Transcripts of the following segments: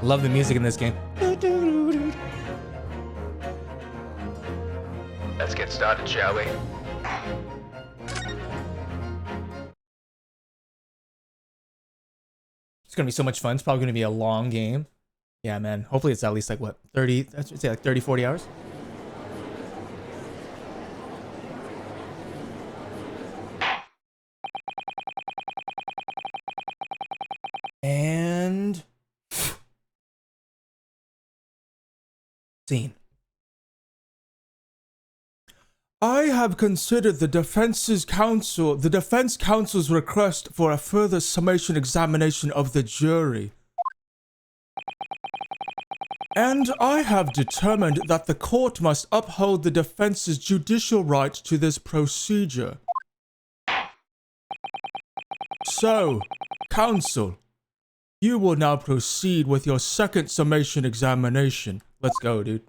Love the music in this game. Let's get started, shall we? It's gonna be so much fun. It's probably gonna be a long game. Yeah, man. Hopefully it's at least like what, 30, I'd say like 30, 40 hours. And scene. I have considered the defense counsel's request for a further summation examination of the jury. And I have determined that the court must uphold the defense's judicial right to this procedure. So, counsel, you will now proceed with your second summation examination. Let's go, dude.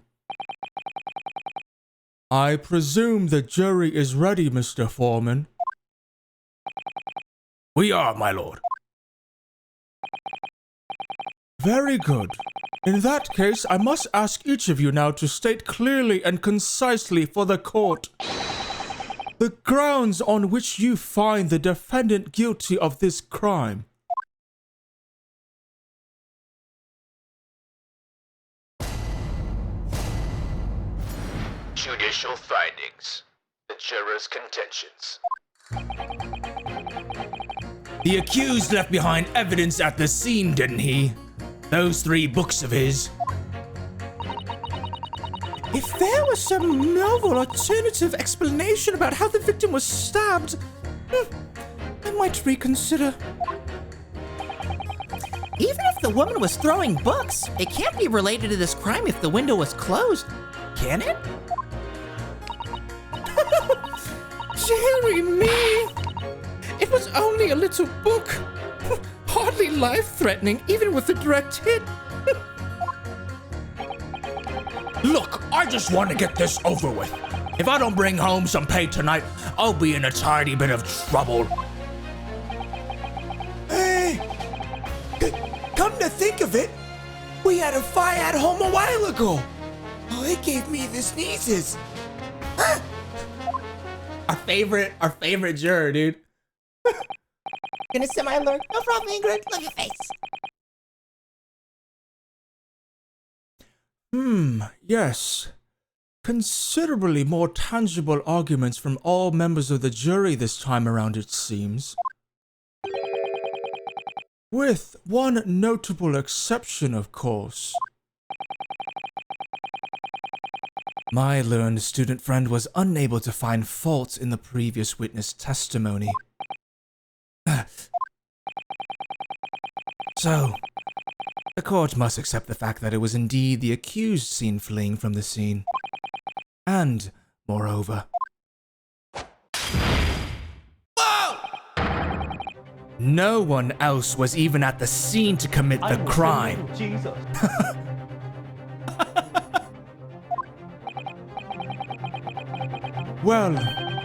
I presume the jury is ready, Mr. Foreman. We are, my lord. Very good. In that case, I must ask each of you now to state clearly and concisely for the court the grounds on which you find the defendant guilty of this crime. Judicial findings. The jurors' contentions. The accused left behind evidence at the scene, didn't he? Those 3 books of his. If there was some novel alternative explanation about how the victim was stabbed, I might reconsider. Even if the woman was throwing books, it can't be related to this crime if the window was closed, can it? Jerry me! It was only a little book. Hardly life-threatening, even with a direct hit. Look, I just want to get this over with. If I don't bring home some pay tonight, I'll be in a tiny bit of trouble. Hey! Come to think of it, we had a fire at home a while ago. Oh, it gave me the sneezes. Huh? Our favorite juror, dude. Gonna semi-alert. No problem, Ingrid. Love your face. Yes. Considerably more tangible arguments from all members of the jury this time around, it seems. With one notable exception, of course. My learned student friend was unable to find fault in the previous witness testimony. So, the court must accept the fact that it was indeed the accused seen fleeing from the scene. And, moreover... Whoa! no one else was even at the scene to commit the crime. Jesus. Well,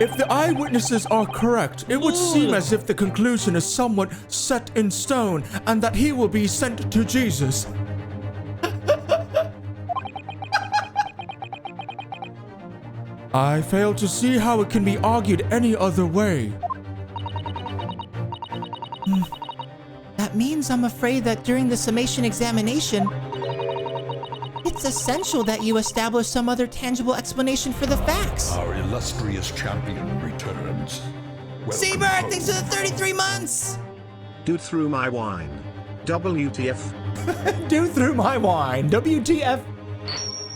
if the eyewitnesses are correct, it would seem as if the conclusion is somewhat set in stone and that he will be sent to Jesus. I fail to see how it can be argued any other way. That means I'm afraid that during the summation examination, it's essential that you establish some other tangible explanation for the facts. Our illustrious champion returns. Seabird, thanks for the 33 months! Do through my wine. WTF. Do through my wine. WTF.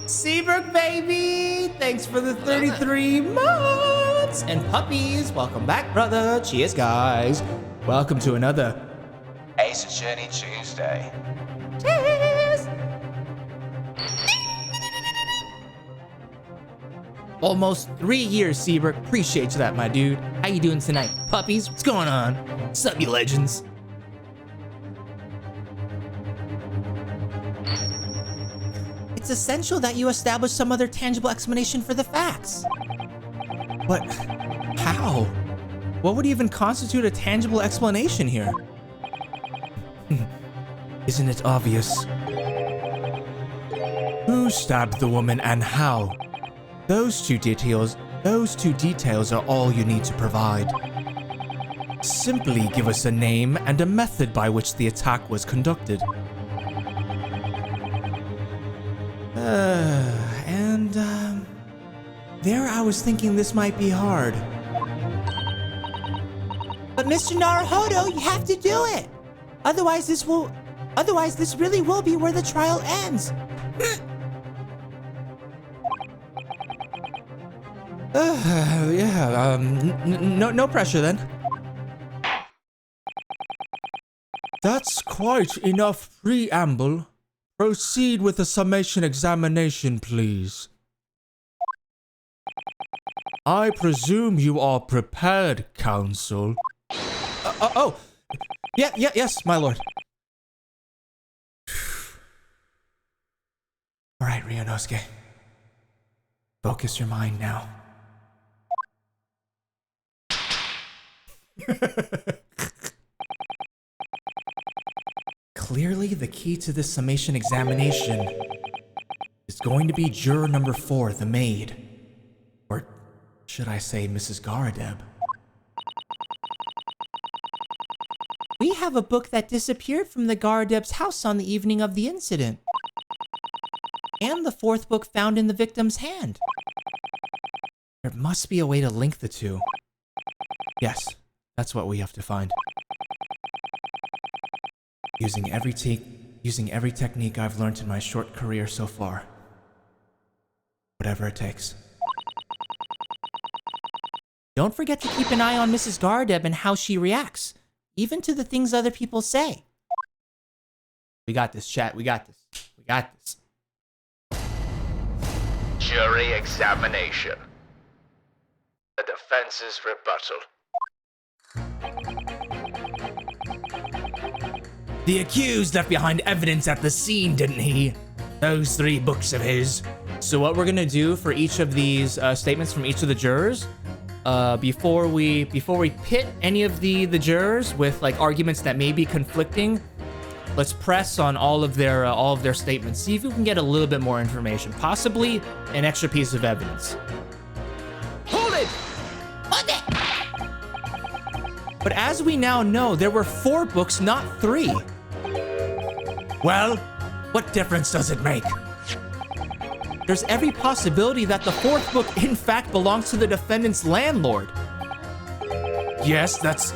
Seabrook, baby! Thanks for the 33 months! And puppies, welcome back, brother. Cheers, guys. Welcome to another Ace Attorney Tuesday. Cheers! Almost 3 years, Seabrook. Appreciate you that, my dude. How you doing tonight? Puppies, what's going on? What's up, you legends? It's essential that you establish some other tangible explanation for the facts. But how? What would even constitute a tangible explanation here? Isn't it obvious? Who stabbed the woman and how? Those two details are all you need to provide. Simply give us a name and a method by which the attack was conducted. There I was thinking this might be hard. But Mr. Naruhodo, you have to do it! Otherwise this really will be where the trial ends. No pressure then. That's quite enough preamble. Proceed with the summation examination, please. I presume you are prepared, counsel. Yes, my lord. All right, Ryunosuke. Focus your mind now. Clearly, the key to this summation examination is going to be juror number 4, the maid. Or should I say Mrs. Garadeb? We have a book that disappeared from the Garadeb's house on the evening of the incident. And the 4th book found in the victim's hand. There must be a way to link the two. Yes, that's what we have to find. Using every technique I've learned in my short career so far. Whatever it takes. Don't forget to keep an eye on Mrs. Garadeb and how she reacts, even to the things other people say. We got this, chat. We got this. We got this. Jury examination. The defense's rebuttal. The accused left behind evidence at the scene, didn't he? Those 3 books of his. So what we're gonna do for each of these statements from each of the jurors, before we pit any of the jurors with like arguments that may be conflicting, let's press on all of their statements. See if we can get a little bit more information, possibly an extra piece of evidence. Hold it! Hold it! But as we now know, there were 4 books, not 3. Well, what difference does it make? There's every possibility that the 4th book in fact belongs to the defendant's landlord. Yes, that's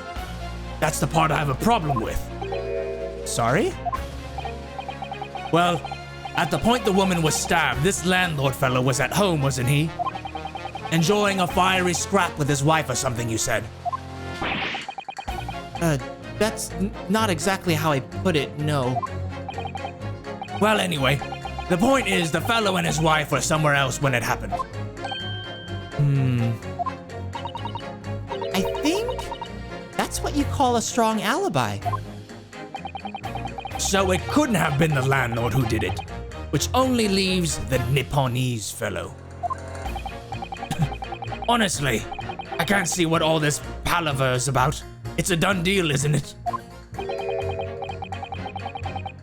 the part I have a problem with. Sorry? Well, at the point the woman was stabbed, this landlord fellow was at home, wasn't he? Enjoying a fiery scrap with his wife or something, you said. That's not exactly how I put it, no. Well, anyway, the point is the fellow and his wife were somewhere else when it happened. I think that's what you call a strong alibi. So it couldn't have been the landlord who did it, which only leaves the Nipponese fellow. Honestly, I can't see what all this palaver is about. It's a done deal, isn't it?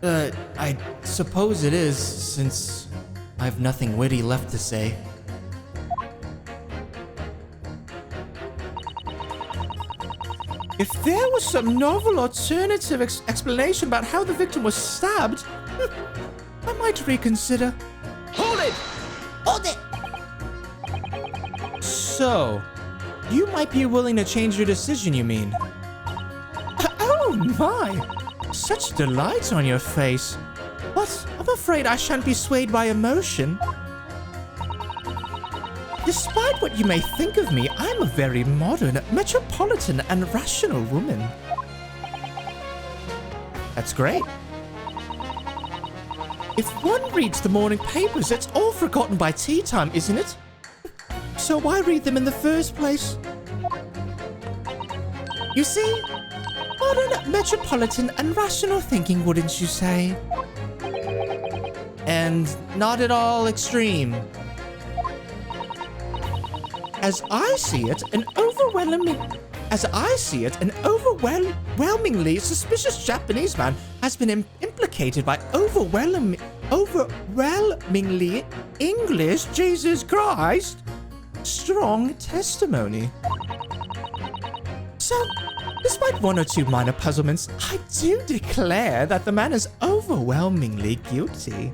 I suppose it is, since I have nothing witty left to say. If there was some novel alternative explanation about how the victim was stabbed, I might reconsider. Hold it! Hold it! So, you might be willing to change your decision, you mean? Oh my! Such delight on your face. But I'm afraid I shan't be swayed by emotion. Despite what you may think of me, I'm a very modern, metropolitan, and rational woman. That's great. If one reads the morning papers, it's all forgotten by tea time, isn't it? So why read them in the first place? You see, modern, metropolitan, and rational thinking, wouldn't you say? And not at all extreme. As I see it, an overwhelmingly suspicious Japanese man has been implicated by overwhelmingly English, Jesus Christ, strong testimony. So, despite one or two minor puzzlements, I do declare that the man is overwhelmingly guilty.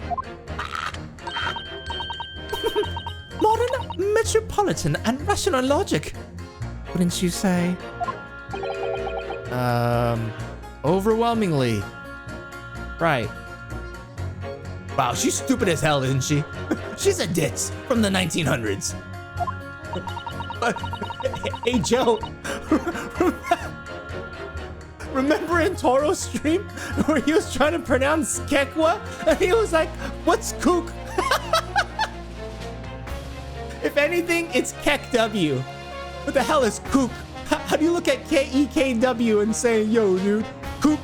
Modern, metropolitan, and rational logic, wouldn't you say? Overwhelmingly. Right. Wow, she's stupid as hell, isn't she? She's a ditz from the 1900s. Hey, Joe. Remember in Toro's stream where he was trying to pronounce Kekwa? And he was like, what's kook? If anything, it's Kek-W. What the hell is kook? How do you look at K-E-K-W and say, yo, dude, kook?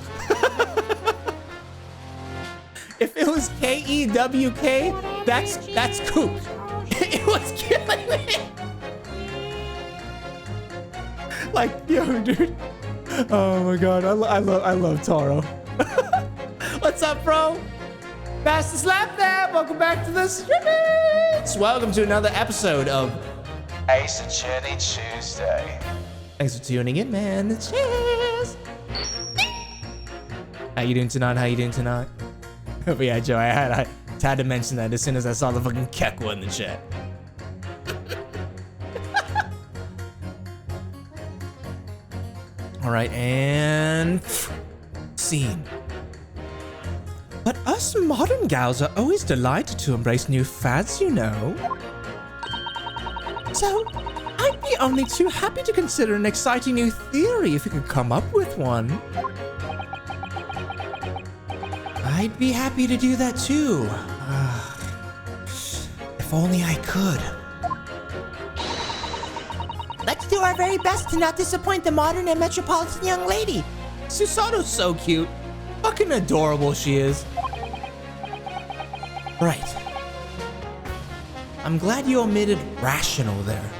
If it was K-E-W-K, that's kook. It was killing me. Like, yo, dude. Oh my god, I love Toro. What's up, bro? Master Slap That. Welcome back to the streams. Welcome to another episode of Ace Attorney Tuesday. Thanks for tuning in, man. Cheers. How you doing tonight? But yeah, Joe, I had to mention that as soon as I saw the fucking Kekwa in the chat. All right, and scene. But us modern gals are always delighted to embrace new fads, you know. So, I'd be only too happy to consider an exciting new theory if you could come up with one. I'd be happy to do that too. If only I could. Let's do our very best to not disappoint the modern and metropolitan young lady. Susano's so cute. Fucking adorable she is. Right. I'm glad you omitted rational there.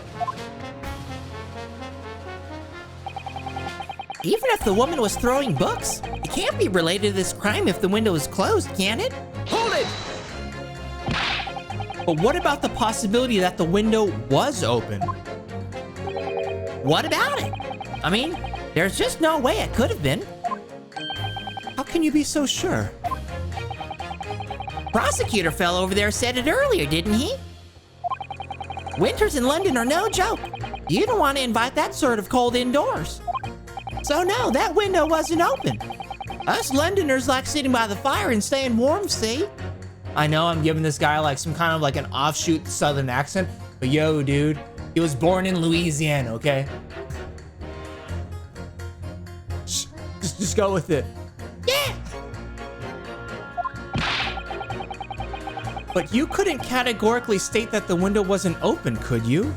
Even if the woman was throwing books, it can't be related to this crime if the window is closed, can it? Hold it! But what about the possibility that the window was open? What about it? I mean, there's just no way it could have been. How can you be so sure? Prosecutor fell over there said it earlier, didn't he? Winters in London are no joke. You don't want to invite that sort of cold indoors. So no, that window wasn't open. Us Londoners like sitting by the fire and staying warm, see? I know I'm giving this guy like some kind of like an offshoot southern accent, but yo, dude, he was born in Louisiana, okay? Just go with it. Yeah! But you couldn't categorically state that the window wasn't open, could you?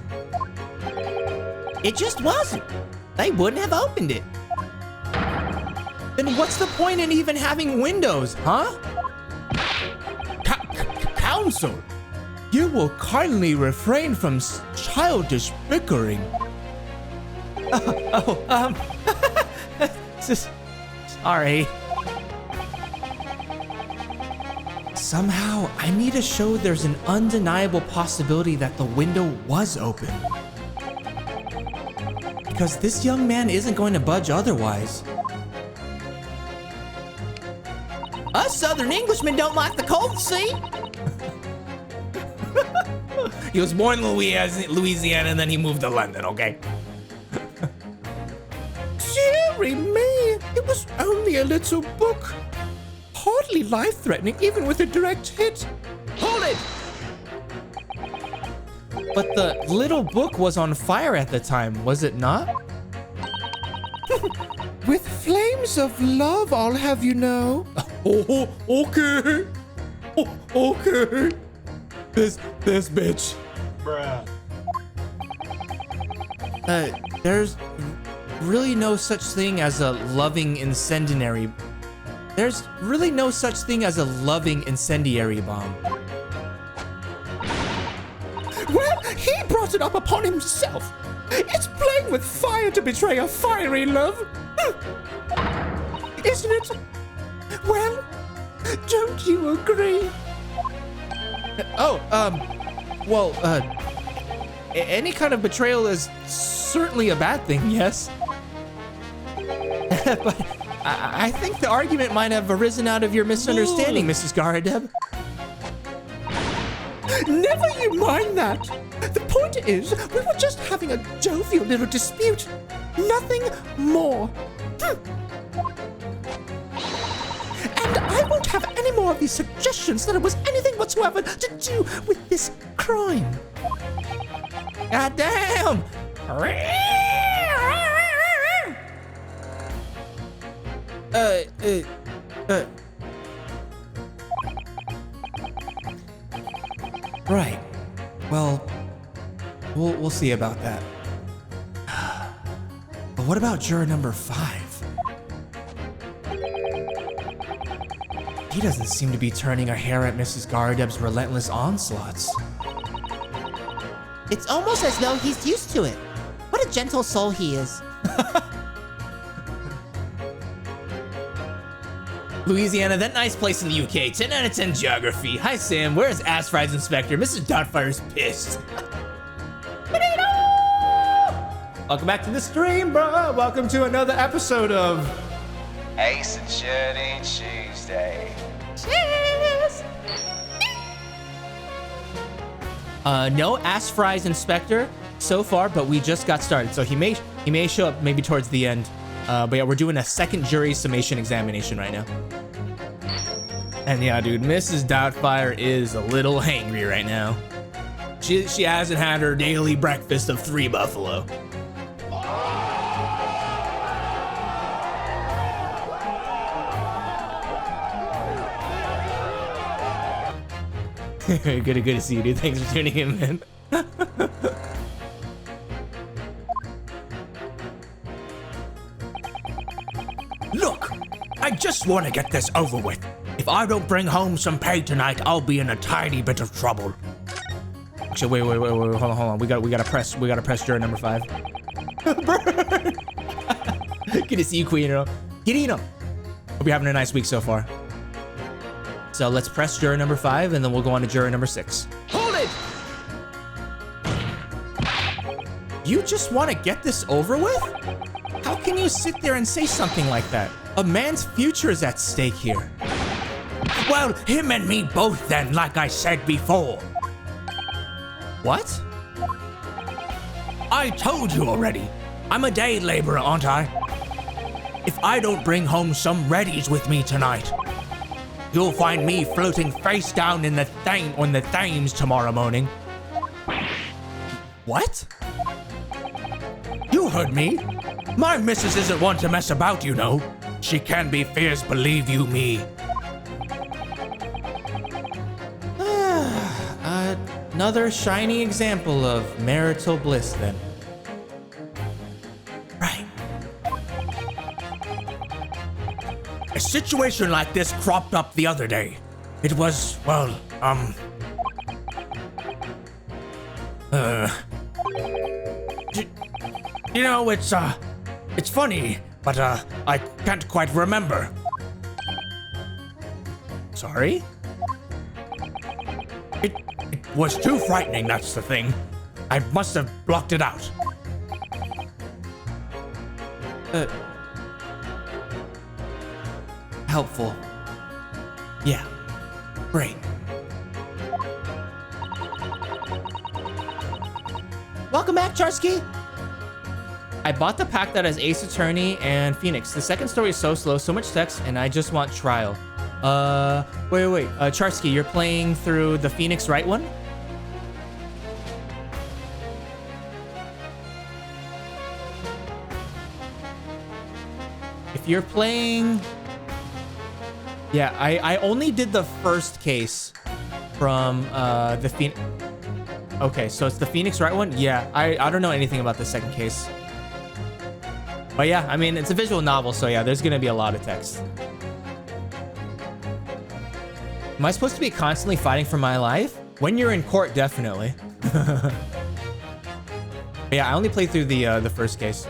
It just wasn't. They wouldn't have opened it. Then what's the point in even having windows, huh? Counsel, you will kindly refrain from childish bickering. Sorry. Somehow, I need to show there's an undeniable possibility that the window was open. Because this young man isn't going to budge otherwise. Us Southern Englishmen don't like the cold, see? He was born in Louisiana and then he moved to London, okay? Deary me, it was only a little book. Hardly life-threatening, even with a direct hit. Hold it! But the little book was on fire at the time, was it not? With flames of love, I'll have you know. Oh, okay. Oh, okay. This bitch. Bruh. There's really no such thing as a loving incendiary. There's really no such thing as a loving incendiary bomb. Well, he brought it up upon himself. It's playing with fire to betray a fiery love. Isn't it? Well, don't you agree? Any kind of betrayal is certainly a bad thing, yes. But I think the argument might have arisen out of your misunderstanding, Mrs. Garadeb. Never you mind that. The point is, we were just having a jovial little dispute. Nothing more. And I won't have any more of these suggestions that it was anything whatsoever to do with this crime. God damn! Right. Well, we'll see about that. But what about juror number 5? He doesn't seem to be turning a hair at Mrs. Garadeb's relentless onslaughts. It's almost as though he's used to it. What a gentle soul he is. Louisiana, that nice place in the UK. 10 out of 10 geography. Hi, Sam. Where's Ass Fries Inspector? Mrs. Doubtfire's pissed. Welcome back to the stream, bro. Welcome to another episode of Ace Attorney Tuesday. No Ass Fries Inspector so far, but we just got started. So he may show up maybe towards the end. But yeah, we're doing a second jury summation examination right now. And yeah, dude, Mrs. Doubtfire is a little hangry right now. She hasn't had her daily breakfast of 3 buffalo. Good to see you, dude. Thanks for tuning in, man. Look, I just want to get this over with. If I don't bring home some pay tonight, I'll be in a tiny bit of trouble. Actually, wait, hold on. We gotta press juror number 5. Good to see you, Queen. Girino. Hope you're having a nice week so far. So let's press juror number 5, and then we'll go on to juror number 6. Hold it! You just want to get this over with? How can you sit there and say something like that? A man's future is at stake here. Well, him and me both then, like I said before. What? I told you already. I'm a day laborer, aren't I? If I don't bring home some readies with me tonight, you'll find me floating face down in the Thames tomorrow morning. What? You heard me. My missus isn't one to mess about, you know. She can be fierce, believe you me. Another shiny example of marital bliss, then. Right. A situation like this cropped up the other day. It was, well, you know, it's funny, but, I can't quite remember. Sorry? It was too frightening, that's the thing. I must have blocked it out. Helpful. Yeah. Great. Welcome back, Charsky. I bought the pack that has Ace Attorney and Phoenix. The second story is so slow, so much text, and I just want trial. Wait. Charsky, you're playing through the Phoenix Wright one? If you're playing... Yeah, I only did the first case from the Phoenix... Okay, so it's the Phoenix Wright one? Yeah, I don't know anything about the second case. But yeah, I mean, it's a visual novel, so yeah, there's gonna be a lot of text. Am I supposed to be constantly fighting for my life? When you're in court, definitely. Yeah, I only played through the first case.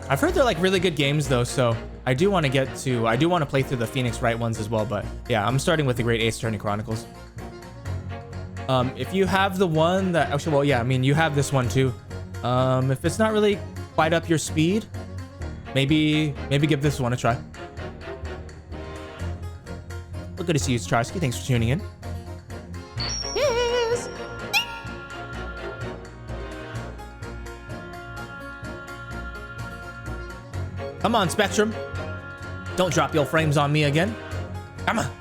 I've heard they're like really good games though, so I do want to play through the Phoenix Wright ones as well, but yeah, I'm starting with the Great Ace Attorney Chronicles. If you have the one that actually, well, yeah, I mean, you have this one too. If it's not really quite up your speed, maybe give this one a try. Well, good to see you, Charsky. Thanks for tuning in. Yes. Come on, Spectrum. Don't drop your frames on me again. Come on.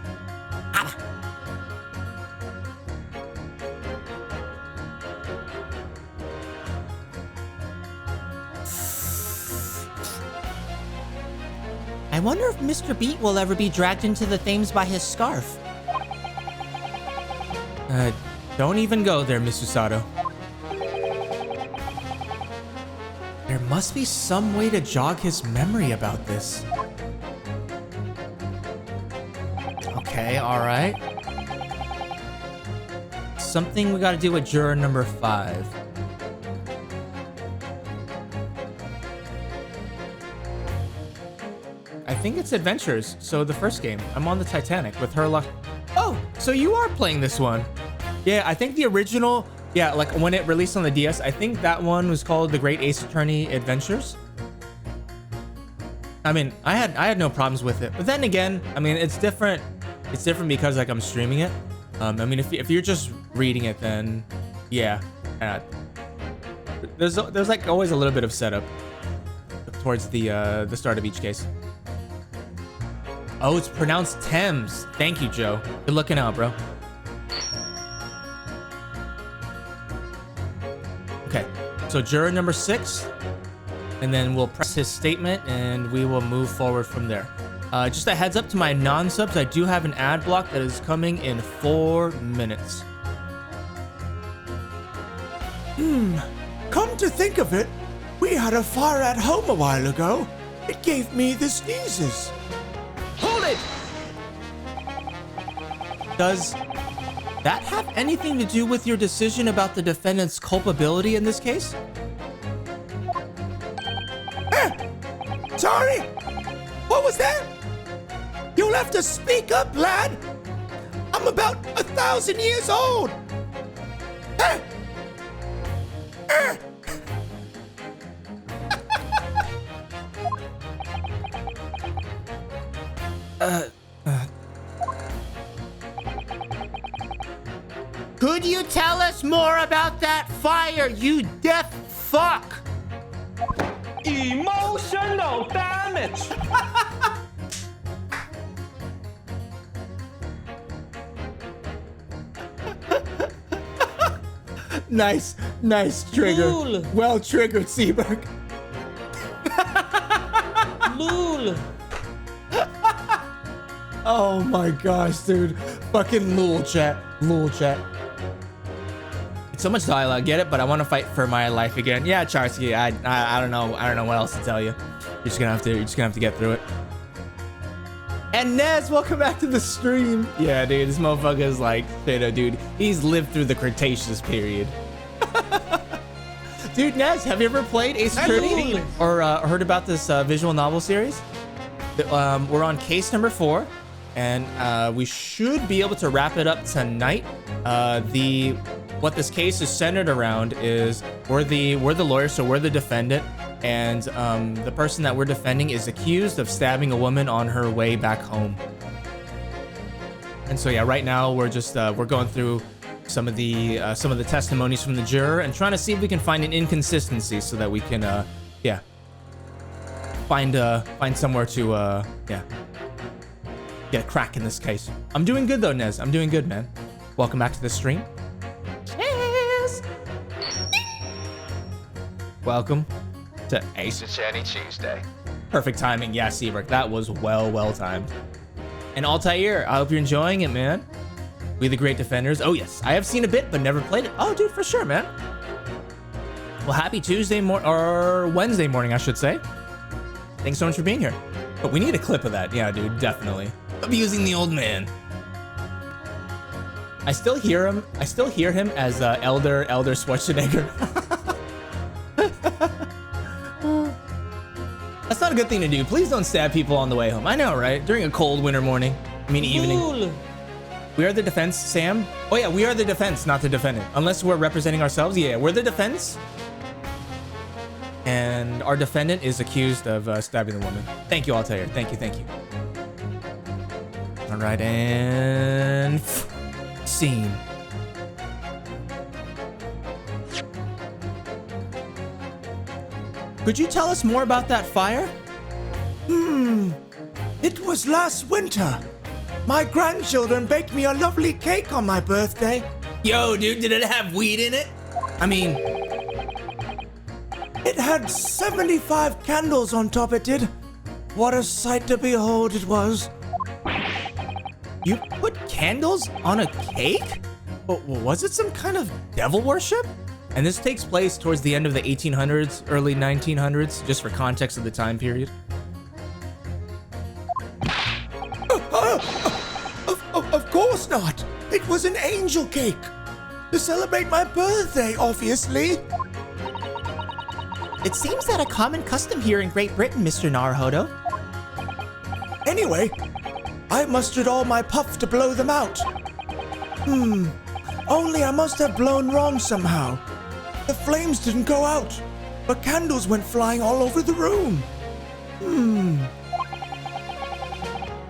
I wonder if Mr. Beat will ever be dragged into the Thames by his scarf. Don't even go there, Miss Usato. There must be some way to jog his memory about this. Okay, alright. Something we gotta do with juror number 5. I think it's Adventures, so the first game. I'm on the Titanic with Herlock. Oh, so you are playing this one. Yeah, I think the original, yeah, like when it released on the DS, I think that one was called The Great Ace Attorney Adventures. I mean, I had no problems with it, but then again, I mean, it's different. It's different because like I'm streaming it. I mean, if you're just reading it, then yeah, there's like always a little bit of setup towards the start of each case. Oh, it's pronounced Thames. Thank you, Joe. Good looking out, bro. Okay, so juror number 6, and then we'll press his statement and we will move forward from there. Just a heads up to my non-subs, I do have an ad block that is coming in 4 minutes. Come to think of it, we had a fire at home a while ago. It gave me the sneezes. Hold it! Does that have anything to do with your decision about the defendant's culpability in this case? Sorry? What was that? You'll have to speak up, lad. I'm about 1,000 years old. Could you tell us more about that fire, you deaf fuck? Emotional damage. Nice trigger. Cool. Well triggered, Seaberg. Lul. Oh my gosh, dude. Fucking lul chat. It's so much dialogue, get it? But I want to fight for my life again. Yeah, Charsky, I don't know what else to tell you. You're just gonna have to get through it. And Nez, welcome back to the stream. Yeah, dude, this motherfucker is like, dude, he's lived through the Cretaceous period. Dude, Nez, have you ever played Ace Attorney or heard about this visual novel series? We're on case number 4, and we should be able to wrap it up tonight. What this case is centered around is we're the lawyer, so we're the defendant, and the person that we're defending is accused of stabbing a woman on her way back home. And so yeah, right now we're just we're going through some of the testimonies from the juror and trying to see if we can find an inconsistency so that we can yeah, find somewhere to yeah, get a crack in this case. I'm doing good though, Nez. I'm doing good, man. Welcome back to the stream. Yes. Welcome to Ace Attorney Tuesday. Perfect timing. Yeah, Seaberg, that was well timed. And Altair, I hope you're enjoying it, man. We the Great Defenders. Oh yes, I have seen a bit but never played it. Oh dude, for sure, man. Well, happy Tuesday or Wednesday morning, I should say. Thanks so much for being here. But we need a clip of that. Yeah, dude, definitely. Abusing the old man. I still hear him as Elder Schwarzenegger. That's not a good thing to do. Please don't stab people on the way home. I know, right? During a cold winter morning. I mean, evening. Cool. We are the defense, Sam. Oh yeah, we are the defense, not the defendant. Unless we're representing ourselves. Yeah, we're the defense. And our defendant is accused of stabbing the woman. Thank you, Altair. Thank you, thank you. All right, and scene. Could you tell us more about that fire? It was last winter. My grandchildren baked me a lovely cake on my birthday. Yo, dude, did it have weed in it? I mean, It had 75 candles on top, it did. What a sight to behold it was. you put candles on a cake? Was it some kind of devil worship? And this takes place towards the end of the 1800s, early 1900s, just for context of the time period. Of course not. It was an angel cake. To celebrate my birthday, obviously. It seems that a common custom here in Great Britain, Mr. Naruhodo. Anyway, I mustered all my puff to blow them out. Only I must have blown wrong somehow. The flames didn't go out, but candles went flying all over the room.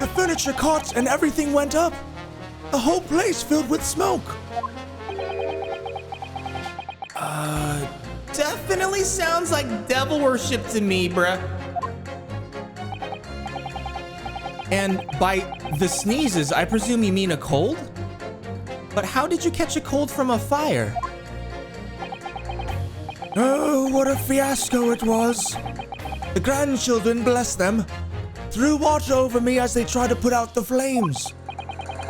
The furniture caught and everything went up. The whole place filled with smoke. Definitely sounds like devil worship to me, bruh. And by the sneezes, I presume you mean a cold? But how did you catch a cold from a fire? Oh, what a fiasco it was. The grandchildren, bless them, threw water over me as they tried to put out the flames.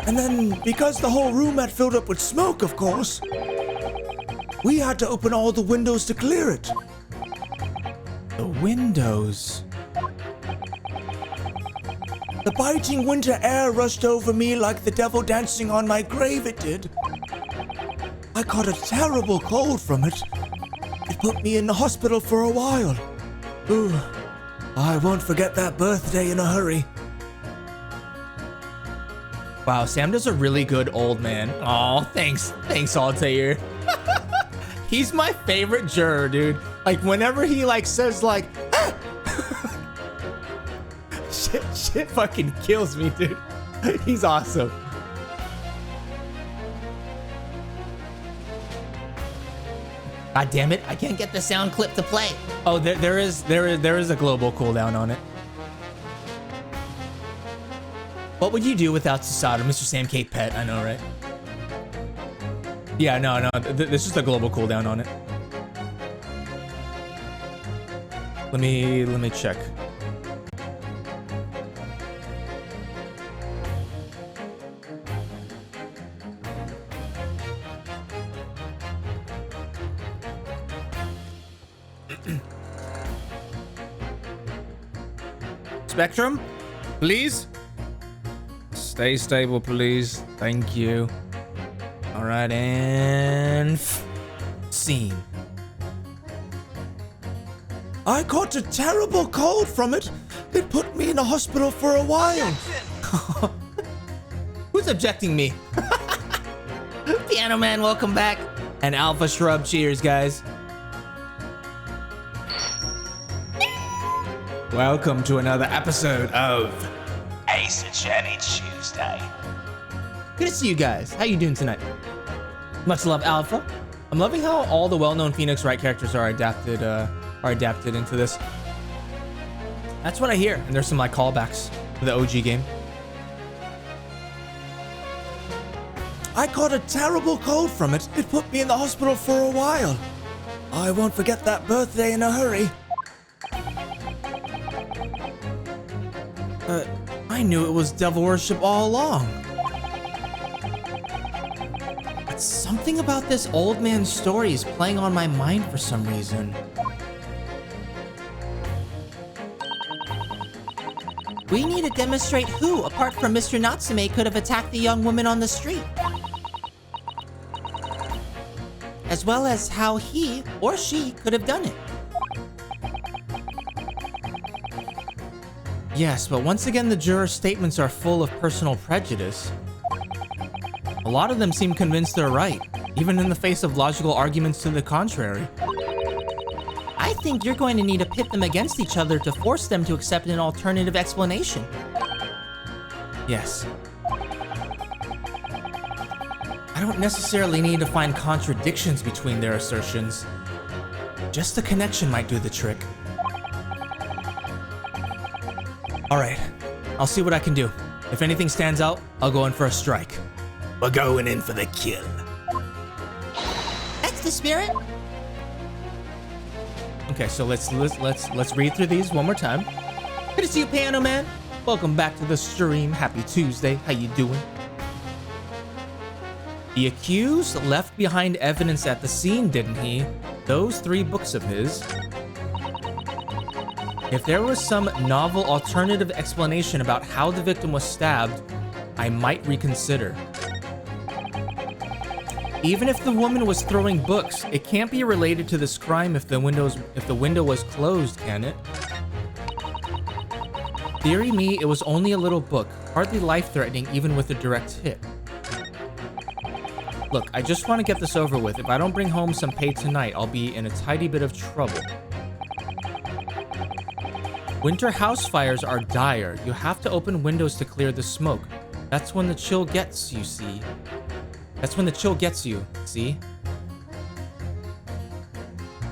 And then, because the whole room had filled up with smoke, of course, we had to open all the windows to clear it. The windows. The biting winter air rushed over me like the devil dancing on my grave, it did. I caught a terrible cold from it. It put me in the hospital for a while. Ooh, I won't forget that birthday in a hurry. Wow, Sam does a really good old man. Oh, thanks, Altair. He's my favorite juror, dude. Like, whenever he, like, says, like, ah! shit fucking kills me, dude. He's awesome. God damn it, I can't get the sound clip to play. Oh, there is a global cooldown on it. What would you do without Susato, Mr. SamK pet? I know, right? Yeah, no, this is a global cooldown on it. Let me check. Spectrum, please. Stay stable, please. Thank you. All right, and scene. I caught a terrible cold from it. It put me in the hospital for a while. Who's objecting me? Piano Man, welcome back. And Alpha Shrub, cheers, guys. Welcome to another episode of Ace Attorney Tuesday. Good to see you guys. How you doing tonight? Much love, Alpha. I'm loving how all the well-known Phoenix Wright characters are adapted into this. That's what I hear, and there's some like callbacks to the OG game. I caught a terrible cold from it. It put me in the hospital for a while. I won't forget that birthday in a hurry. I knew it was devil worship all along. But something about this old man's story is playing on my mind for some reason. We need to demonstrate who, apart from Mr. Natsume, could have attacked the young woman on the street. As well as how he or she could have done it. Yes, but once again, the jurors' statements are full of personal prejudice. A lot of them seem convinced they're right, even in the face of logical arguments to the contrary. I think you're going to need to pit them against each other to force them to accept an alternative explanation. Yes. I don't necessarily need to find contradictions between their assertions. Just a connection might do the trick. Alright, I'll see what I can do. If anything stands out, I'll go in for a strike. We're going in for the kill. That's the spirit. Okay, so let's read through these one more time. Good to see you, Piano Man. Welcome back to the stream. Happy Tuesday. How you doing? The accused left behind evidence at the scene, didn't he? Those 3 books of his. If there was some novel alternative explanation about how the victim was stabbed, I might reconsider. Even if the woman was throwing books, it can't be related to this crime if the window was closed, can it? Theory me, it was only a little book, hardly life-threatening even with a direct hit. Look, I just want to get this over with. If I don't bring home some pay tonight, I'll be in a tidy bit of trouble. Winter house fires are dire. You have to open windows to clear the smoke. That's when the chill gets you, see? That's when the chill gets you, see?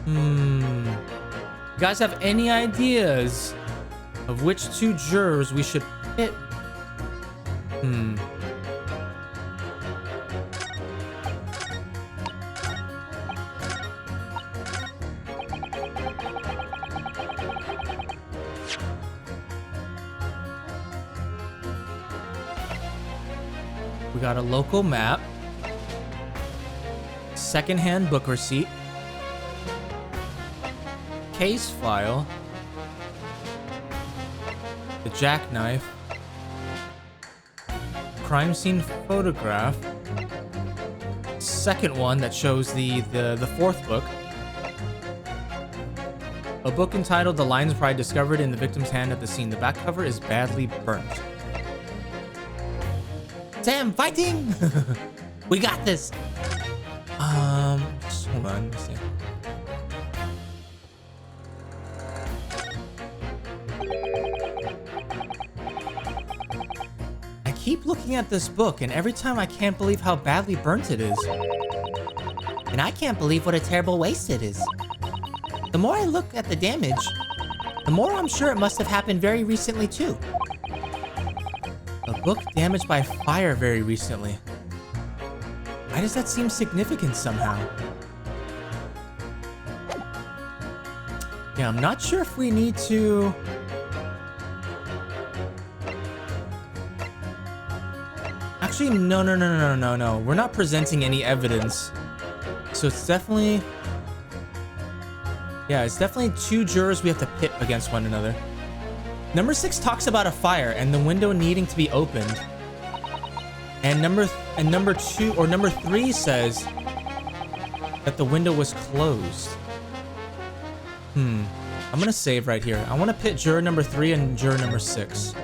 You guys have any ideas of which 2 jurors we should pit? We got a local map. Secondhand book receipt. Case file. The jackknife. Crime scene photograph. Second one that shows the 4th book. A book entitled The Lion's Pride discovered in the victim's hand at the scene. The back cover is badly burnt. Sam, fighting! We got this. Just hold on. Let me see. I keep looking at this book, and every time I can't believe how badly burnt it is. And I can't believe what a terrible waste it is. The more I look at the damage, the more I'm sure it must have happened very recently too. A book damaged by fire very recently. Why does that seem significant somehow? Yeah, I'm not sure if we need to... Actually, no. We're not presenting any evidence. So it's definitely... Yeah, it's definitely 2 jurors we have to pit against one another. Number 6 talks about a fire and the window needing to be opened. And number 3 says that the window was closed. I'm gonna save right here. I want to pit juror number 3 and juror number 6.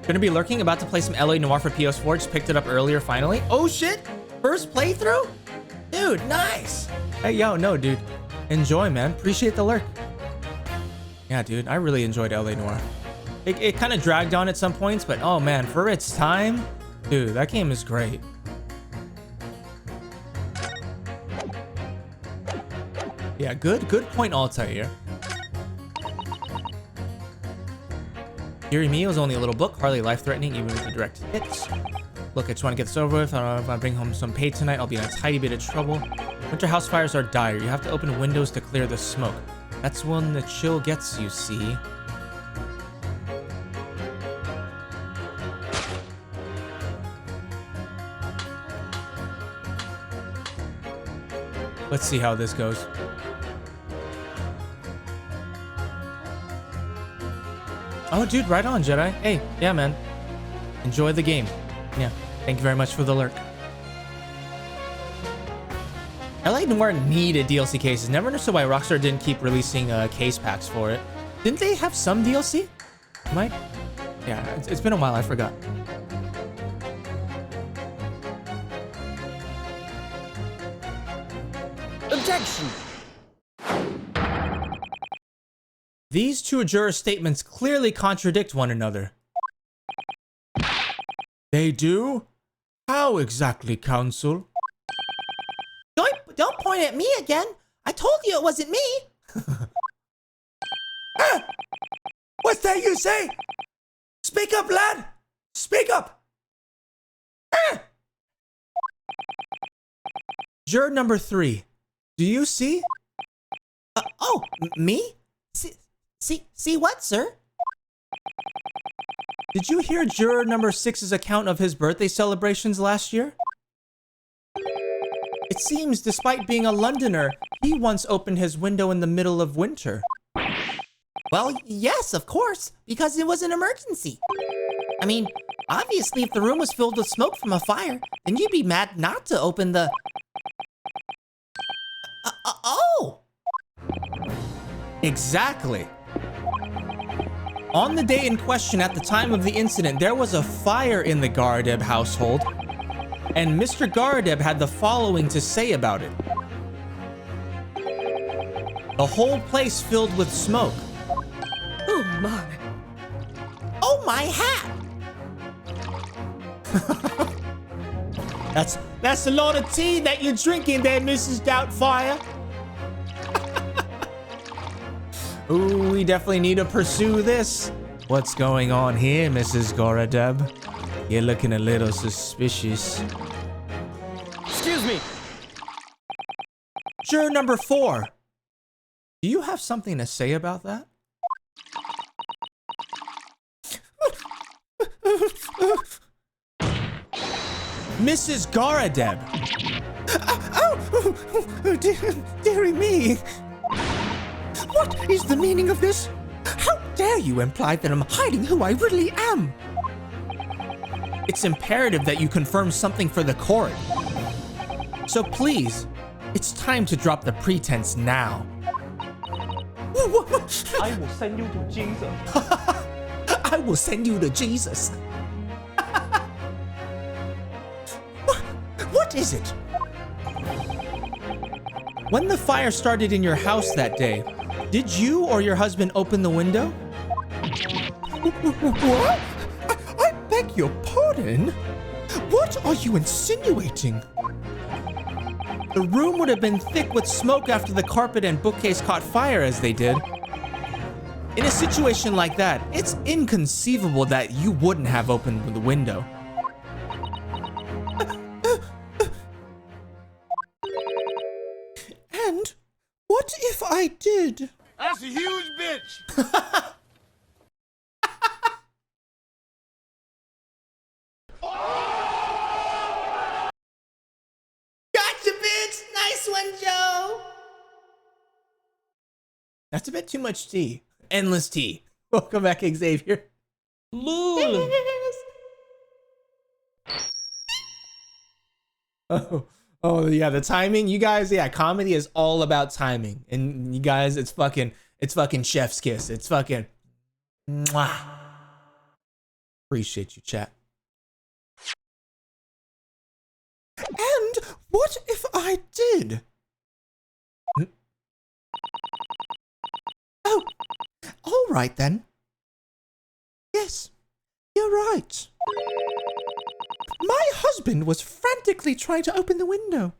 Gonna be lurking, about to play some LA Noire for PS4. Just picked it up earlier, finally. Oh shit! First playthrough? Dude, nice! Hey, yo, no, dude. Enjoy, man. Appreciate the lurk. Yeah, dude, I really enjoyed LA Noire. It kind of dragged on at some points, but oh man, for its time, dude, that game is great. Yeah, good point Alta here. Hearing Me was only a little book, hardly life-threatening, even with the direct hits. Look, I just want to get this over with. If I bring home some pay tonight, I'll be in a tidy bit of trouble. Winter house fires are dire. You have to open windows to clear the smoke. That's when the chill gets you, see? Let's see how this goes. Oh, dude, right on, Jedi. Hey, yeah, man. Enjoy the game. Yeah, thank you very much for the lurk. LA Noir needed DLC cases. Never understood why Rockstar didn't keep releasing case packs for it. Didn't they have some DLC? Mike? Yeah, it's been a while. I forgot. Objection! These two juror statements clearly contradict one another. They do? How exactly, counsel? Don't point at me again. I told you it wasn't me. What's that you say? Speak up, lad! Speak up! Juror number 3. Do you see? Me? See what, sir? Did you hear juror number 6's account of his birthday celebrations last year? It seems, despite being a Londoner, he once opened his window in the middle of winter. Well, yes, of course, because it was an emergency. I mean, obviously, if the room was filled with smoke from a fire, then you'd be mad not to open the... Oh! Exactly. On the day in question at the time of the incident, there was a fire in the Garadeb household, and Mr. Garadeb had the following to say about it. The whole place filled with smoke. Oh my. Oh my hat! That's a lot of tea that you're drinking there, Mrs. Doubtfire. Ooh, we definitely need to pursue this. What's going on here, Mrs. Garadeb? You're looking a little suspicious. Excuse me! Juror number 4. Do you have something to say about that? Mrs. Garadeb! Dearie me! What is the meaning of this? How dare you imply that I'm hiding who I really am? It's imperative that you confirm something for the court. So please, it's time to drop the pretense now. I will send you to Jesus. I will send you to Jesus. What is it? When the fire started in your house that day, did you or your husband open the window? What? I beg your pardon? What are you insinuating? The room would have been thick with smoke after the carpet and bookcase caught fire as they did. In a situation like that, it's inconceivable that you wouldn't have opened the window. And what if I did? That's a huge bitch! Gotcha, bitch! Nice one, Joe! That's a bit too much tea. Endless tea. Welcome back, Xavier. Lul. Oh yeah, the timing. You guys, yeah, comedy is all about timing. And you guys, it's fucking chef's kiss. It's fucking mwah. Appreciate you, chat. And what if I did? Oh, all right then. Yes, you're right. My husband was frantically trying to open the window.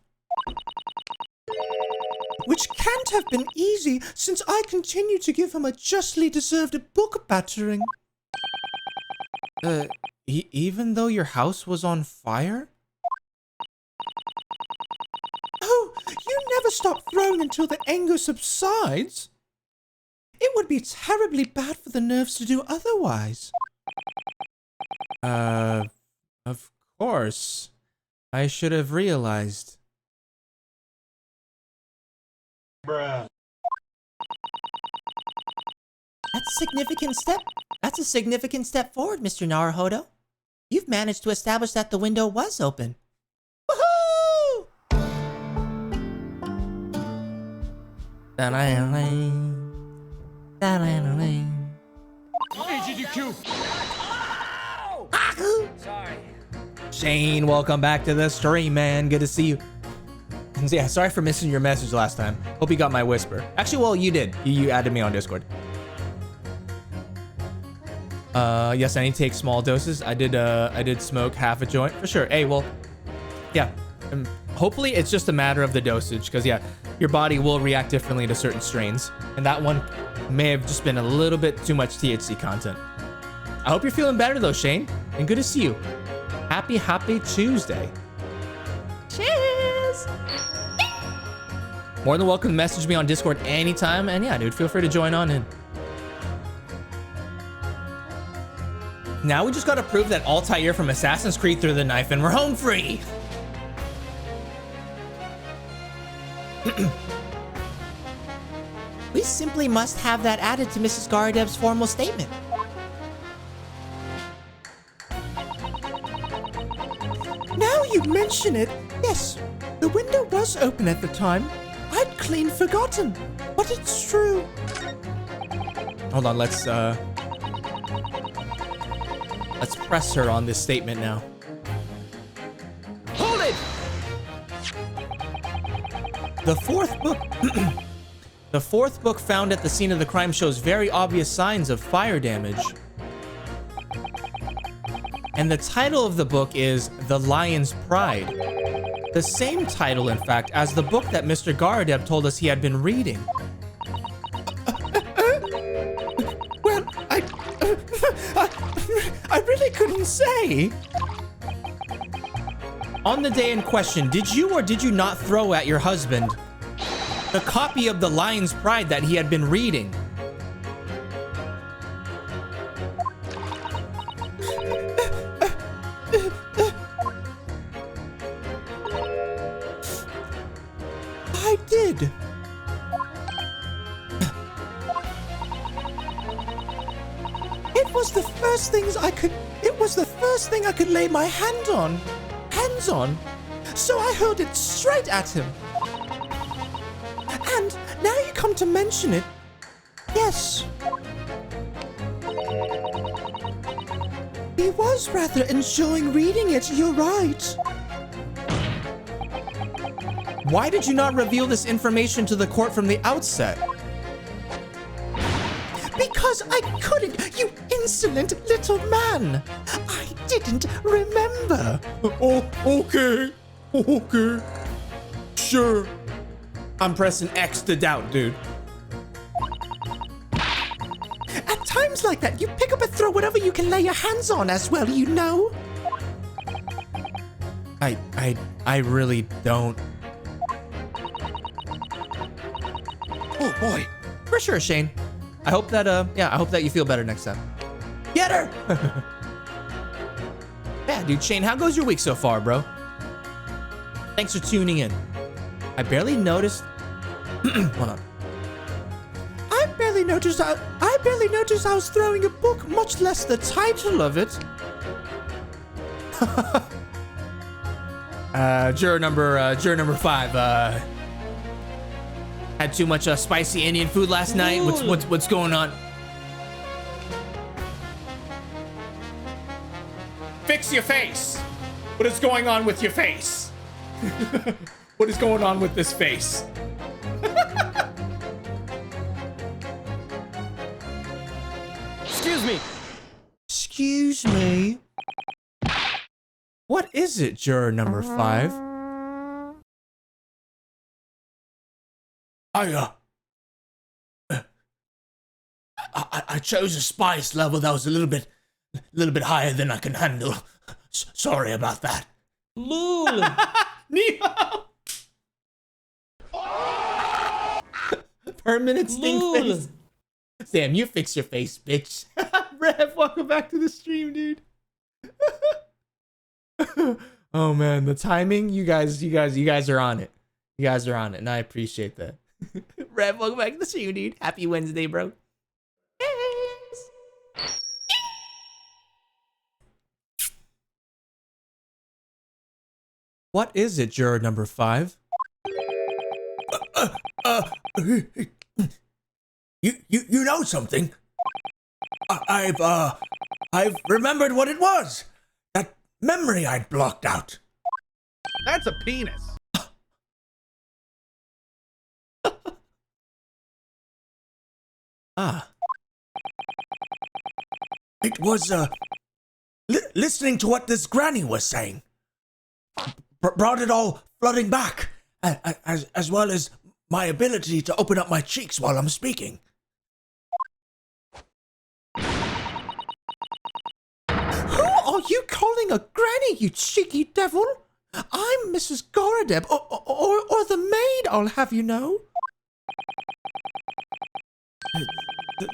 Which can't have been easy since I continued to give him a justly deserved book battering. Even though your house was on fire? Oh, you never stop throwing until the anger subsides. It would be terribly bad for the nerves to do otherwise. Of course. I should have realized. Bruh. That's a significant step. That's a significant step forward, Mr. Naruhodo. You've managed to establish that the window was open. Woohoo! Shane, welcome back to the stream, man. Good to see you. And yeah, sorry for missing your message last time. Hope you got my whisper. Actually, well, you did. You added me on Discord. Yes, I need to take small doses. I did smoke half a joint for sure. Hey, well, yeah. Hopefully it's just a matter of the dosage, because yeah, your body will react differently to certain strains, and that one may have just been a little bit too much THC content. I hope you're feeling better though, Shane, and good to see you. Happy Tuesday. Cheers. More than welcome to message me on Discord anytime, and yeah, dude, feel free to join on in. Now we just gotta prove that Altair from Assassin's Creed threw the knife and we're home free. We simply must have that added to Mrs. Garadeb's formal statement. Now you mention it, yes, the window was open at the time. I'd clean forgotten, but it's true. Hold on, let's press her on this statement now. Hold it! The fourth book The fourth book found at the scene of the crime shows very obvious signs of fire damage. And the title of the book is The Lion's Pride. The same title, in fact, as the book that Mr. Garadeb told us he had been reading. Well, I really couldn't say. On the day in question, did you or did you not throw at your husband the copy of The Lion's Pride that he had been reading? I did. It was the first thing I could lay my hands on. So I hurled it straight at him. And now you come to mention it, yes. He was rather enjoying reading it, you're right. Why did you not reveal this information to the court from the outset? Because I couldn't, you insolent little man. I didn't remember. Oh, okay. Sure. I'm pressing X to doubt, dude. At times like that, you pick up and throw whatever you can lay your hands on as well, you know. I really don't. Oh boy. For sure, Shane. I hope that I hope that you feel better next time. Get her! Yeah, dude, Shane, how goes your week so far, bro? Thanks for tuning in. I barely noticed. Hold on. I barely noticed I was throwing a book, much less the title of it. Juror number 5. Had too much spicy Indian food last night. What's going on? Fix your face. What is going on with your face? What is going on with this face? Excuse me. What is it, juror number 5? I chose a spice level that was a little bit higher than I can handle. Sorry about that. Lul. Neo. Permanent stink face. Sam, you fix your face, bitch. Rev, welcome back to the stream, dude. Oh man, the timing, you guys are on it. You guys are on it, and I appreciate that. Rev, welcome back to the stream, dude. Happy Wednesday, bro. Yes. What is it, juror number 5? You know something? I've remembered what it was. That memory I'd blocked out. That's a penis. Ah. It was, listening to what this granny was saying. Brought it all flooding back, as well as my ability to open up my cheeks while I'm speaking. Who are you calling a granny, you cheeky devil? I'm Mrs. Goradeb, or the maid, I'll have you know.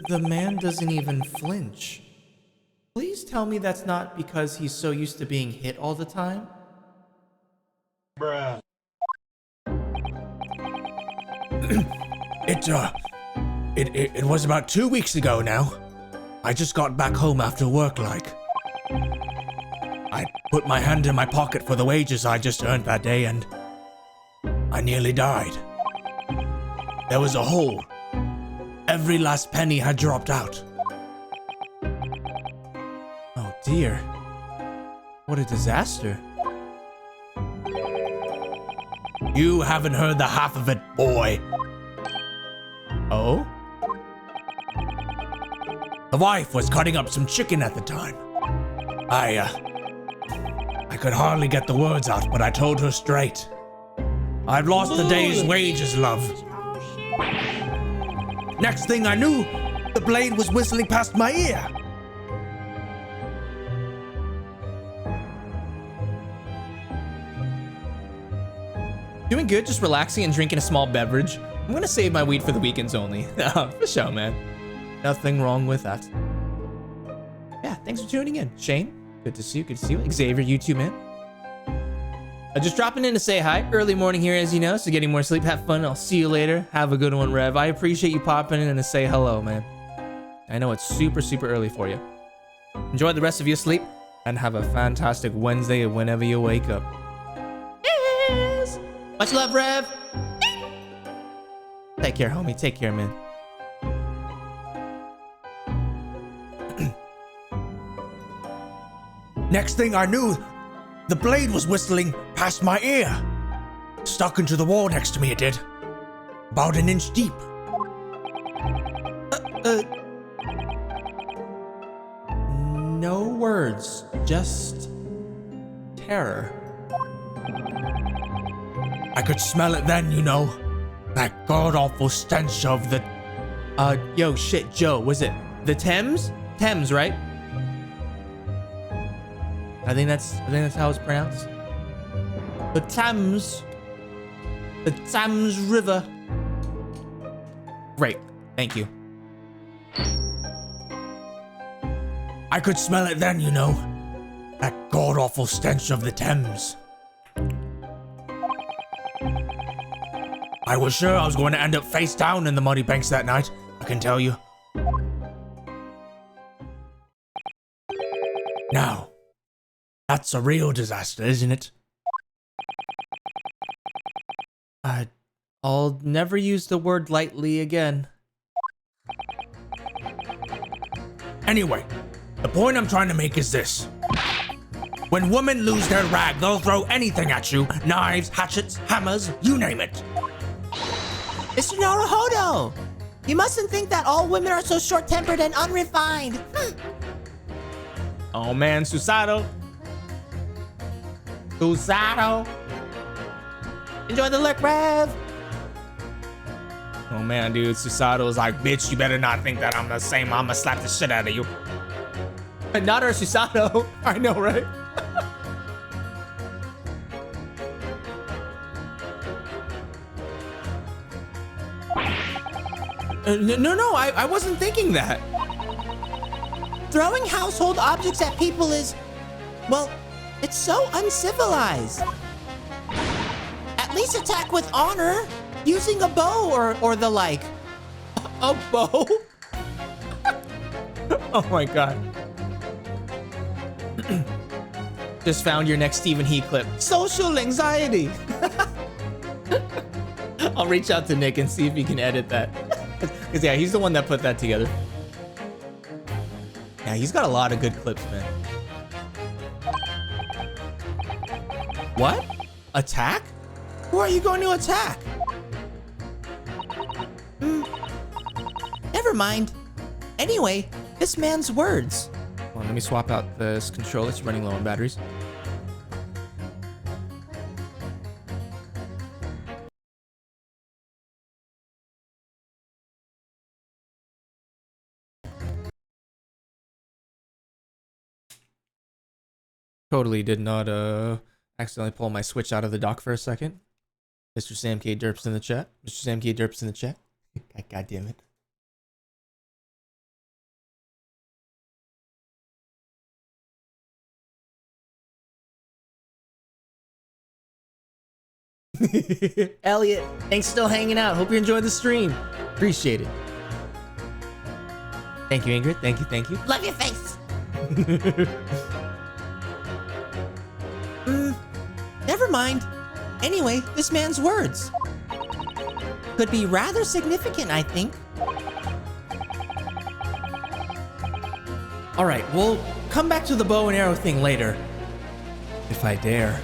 The man doesn't even flinch. Please tell me that's not because he's so used to being hit all the time? Bruh. It was about 2 weeks ago now. I just got back home after work, like. I put my hand in my pocket for the wages I just earned that day, and I nearly died. There was a hole. Every last penny had dropped out. Oh dear. What a disaster. You haven't heard the half of it, boy. Oh? The wife was cutting up some chicken at the time. I could hardly get the words out, but I told her straight. I've lost the day's wages, love. Next thing I knew, the blade was whistling past my ear. Doing good, just relaxing and drinking a small beverage. I'm gonna save my weed for the weekends only. For sure, man. Nothing wrong with that. Yeah, thanks for tuning in. Shane, good to see you, good to see you. Xavier, you too, man. Just dropping in to say hi. Early morning here, as you know, so getting more sleep. Have fun. I'll see you later. Have a good one, Rev. I appreciate you popping in and to say hello, man. I know it's super, super early for you. Enjoy the rest of your sleep and have a fantastic Wednesday whenever you wake up. Yes. Much love, Rev. Take care, homie. Take care, man. Next thing I knew, the blade was whistling past my ear. Stuck into the wall next to me, it did. About an inch deep. No words, just terror. I could smell it then, you know. That god-awful stench of the... Yo, shit, Joe, was it the Thames? Thames, right? I think that's how it's pronounced. The Thames. The Thames River. Great, thank you. I could smell it then, you know. That god-awful stench of the Thames. I was sure I was going to end up face down in the muddy banks that night, I can tell you. Now, that's a real disaster, isn't it? I'll never use the word lightly again. Anyway, the point I'm trying to make is this. When women lose their rag, they'll throw anything at you. Knives, hatchets, hammers, you name it. Mr. Naruhodo, you mustn't think that all women are so short-tempered and unrefined. Oh man, Susato. Susato. Enjoy the lurk, Rev. Oh man, dude, Susato's like, bitch, you better not think that I'm the same. I'ma slap the shit out of you. Not our Susato. I know, right? No, I wasn't thinking that. Throwing household objects at people is, well, it's so uncivilized. At least attack with honor, using a bow or the like. A bow? Oh my god. Just found your next Stephen He clip. Social anxiety. I'll reach out to Nick and see if he can edit that. Because, yeah, he's the one that put that together. Yeah, he's got a lot of good clips, man. What? Attack? Who are you going to attack? Never mind. Anyway, this man's words. Hold on, let me swap out this controller. It's running low on batteries. Totally did not accidentally pull my switch out of the dock for a second. Mr. Sam K. Derps in the chat. Mr. Sam K. Derps in the chat. God damn it. Elliot, thanks for still hanging out. Hope you enjoyed the stream. Appreciate it. Thank you, Ingrid. Thank you, thank you. Love your face. Never mind. Anyway, this man's words could be rather significant, I think. All right, we'll come back to the bow and arrow thing later. If I dare.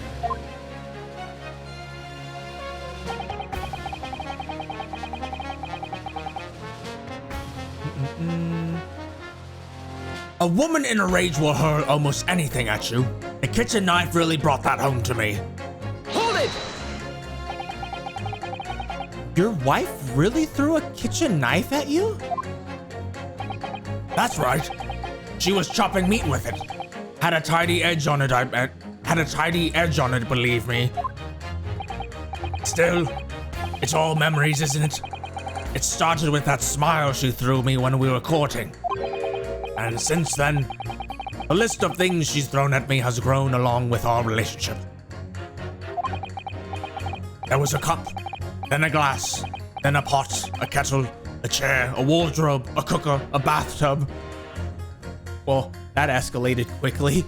A woman in a rage will hurl almost anything at you. A kitchen knife really brought that home to me. Hold it! Your wife really threw a kitchen knife at you? That's right. She was chopping meat with it. Had a tidy edge on it, had a tidy edge on it, believe me. Still, it's all memories, isn't it? It started with that smile she threw me when we were courting. And since then, the list of things she's thrown at me has grown along with our relationship. There was a cup, then a glass, then a pot, a kettle, a chair, a wardrobe, a cooker, a bathtub. Well, that escalated quickly.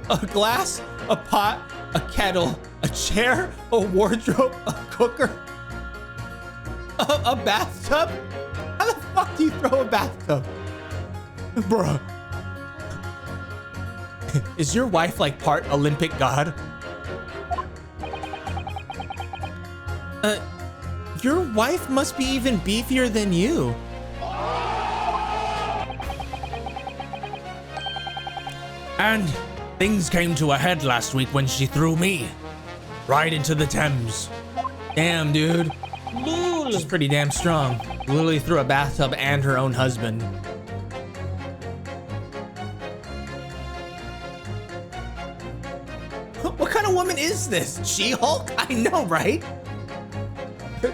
A glass, a pot, a kettle, a chair, a wardrobe, a cooker, a bathtub? How the fuck do you throw a bathtub? Bruh. Is your wife like part Olympic god? Your wife must be even beefier than you. And things came to a head last week when she threw me right into the Thames. Damn, dude. She's pretty damn strong. Literally threw a bathtub and her own husband. What kind of woman is this? She-Hulk? I know, right?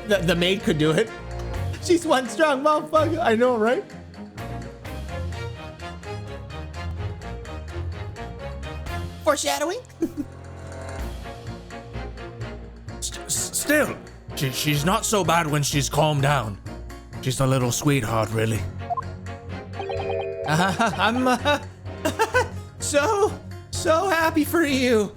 The maid could do it. She's one strong motherfucker. I know, right? Foreshadowing? Still, she's not so bad when she's calmed down. She's a little sweetheart, really. I'm so happy for you.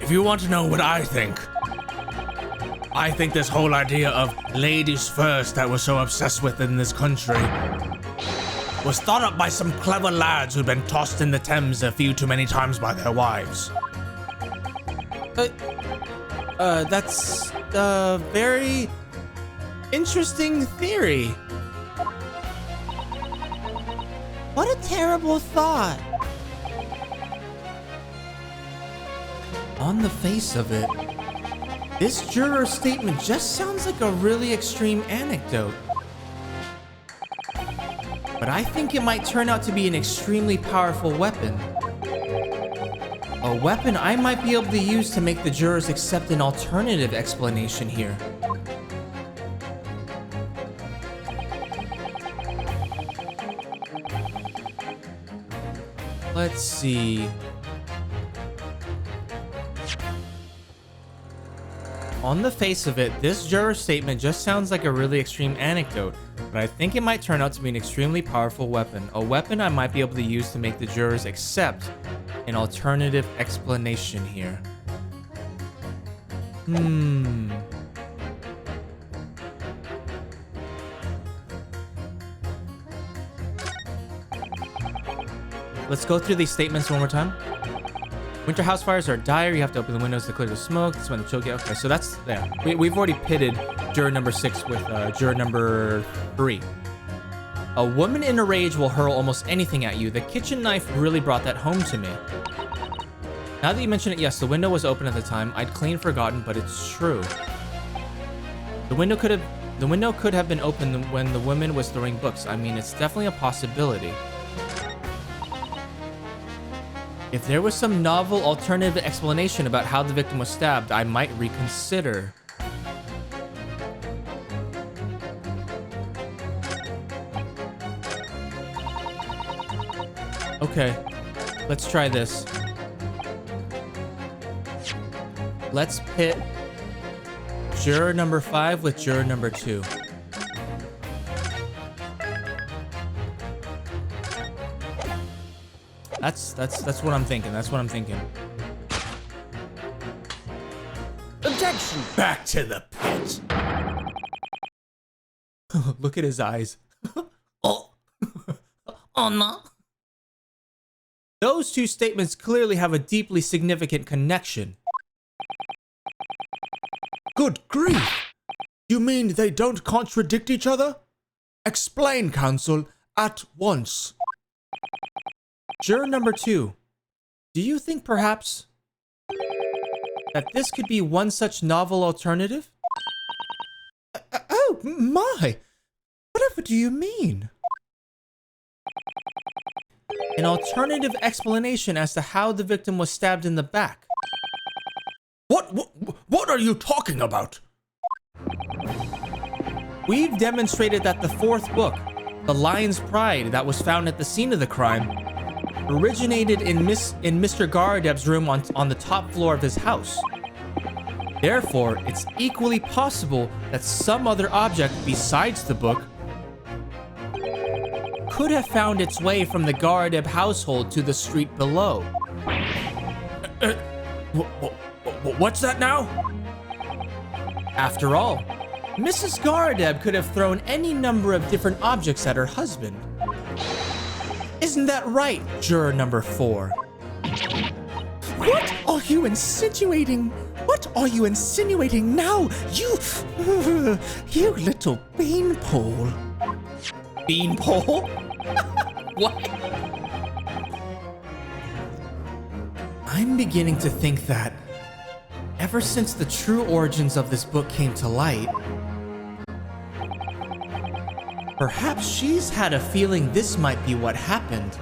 If you want to know what I think this whole idea of ladies first that we're so obsessed with in this country was thought up by some clever lads who'd been tossed in the Thames a few too many times by their wives. That's a very interesting theory. What a terrible thought. On the face of it, this juror statement just sounds like a really extreme anecdote. But I think it might turn out to be an extremely powerful weapon. A weapon I might be able to use to make the jurors accept an alternative explanation here. Let's see. On the face of it, this juror statement just sounds like a really extreme anecdote, but I think it might turn out to be an extremely powerful weapon. A weapon I might be able to use to make the jurors accept an alternative explanation here. Let's go through these statements one more time. Winter house fires are dire. You have to open the windows to clear the smoke. That's when the chill get. Okay, so that's there. We've already pitted juror number 6 with juror number 3. A woman in a rage will hurl almost anything at you. The kitchen knife really brought that home to me. Now that you mention it, yes, the window was open at the time. I'd clean forgotten, but it's true. The window could have been open when the woman was throwing books. I mean, it's definitely a possibility. If there was some novel alternative explanation about how the victim was stabbed, I might reconsider. Okay, let's try this. Let's pit juror number 5 with juror number 2. That's what I'm thinking. That's what I'm thinking. Objection! Back to the pit. Look at his eyes. Oh no. Those two statements clearly have a deeply significant connection. Good grief! You mean they don't contradict each other? Explain, counsel, at once. Juror number 2, do you think perhaps that this could be one such novel alternative? Oh, my! Whatever do you mean? An alternative explanation as to how the victim was stabbed in the back. What are you talking about? We've demonstrated that the 4th book, The Lion's Pride, that was found at the scene of the crime, originated in Mr. Garadeb's room on the top floor of his house. Therefore, it's equally possible that some other object besides the book could have found its way from the Garadeb household to the street below. What's that now? After all, Mrs. Garadeb could have thrown any number of different objects at her husband. Isn't that right, juror number 4? What are you insinuating? What are you insinuating now? You little beanpole. Beanpole? What? I'm beginning to think that ever since the true origins of this book came to light, perhaps she's had a feeling this might be what happened.